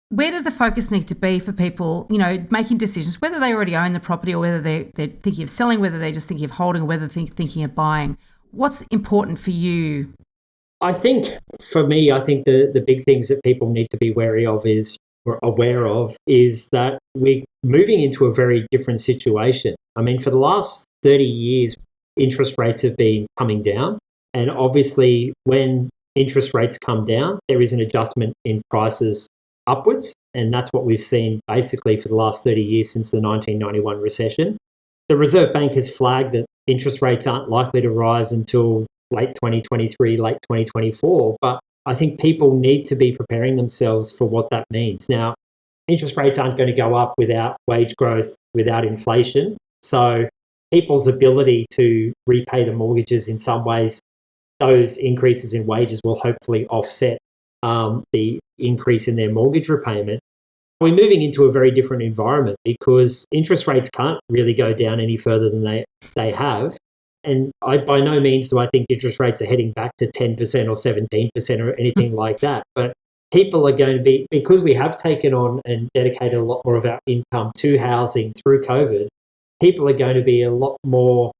where does the focus need to be for people, making decisions, whether they already own the property or whether they're thinking of selling, whether they're just thinking of holding or whether they're thinking of buying? What's important for you? I think for me, I think the big things that people need to be wary of or aware of is that we're moving into a very different situation. I mean, for the last 30 years, interest rates have been coming down. And obviously, when interest rates come down, there is an adjustment in prices upwards. And that's what we've seen basically for the last 30 years since the 1991 recession. The Reserve Bank has flagged that interest rates aren't likely to rise until late 2023, late 2024. But I think people need to be preparing themselves for what that means. Now, interest rates aren't going to go up without wage growth, without inflation. So people's ability to repay the mortgages in some ways, those increases in wages will hopefully offset the increase in their mortgage repayment. We're moving into a very different environment because interest rates can't really go down any further than they have. And by no means do I think interest rates are heading back to 10% or 17% or anything like that. But people are going to be, because we have taken on and dedicated a lot more of our income to housing through COVID, people are going to be a lot more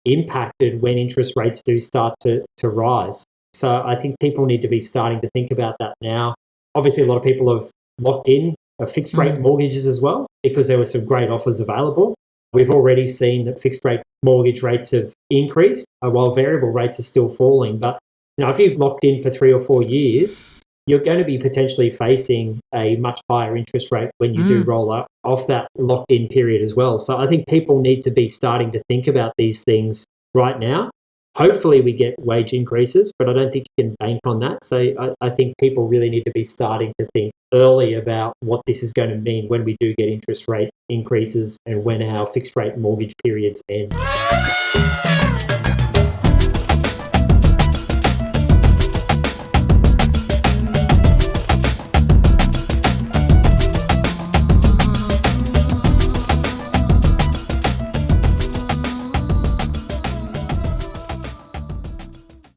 impacted when interest rates do start to rise. So I think people need to be starting to think about that now. Obviously, a lot of people have locked in fixed rate mortgages as well because there were some great offers available. We've already seen that fixed rate mortgage rates have increased while variable rates are still falling. But if you've locked in for 3 or 4 years, you're going to be potentially facing a much higher interest rate when you do roll up off that locked in period as well. So I think people need to be starting to think about these things right now. Hopefully we get wage increases, but I don't think you can bank on that. So I think people really need to be starting to think early about what this is going to mean when we do get interest rate increases and when our fixed rate mortgage periods end.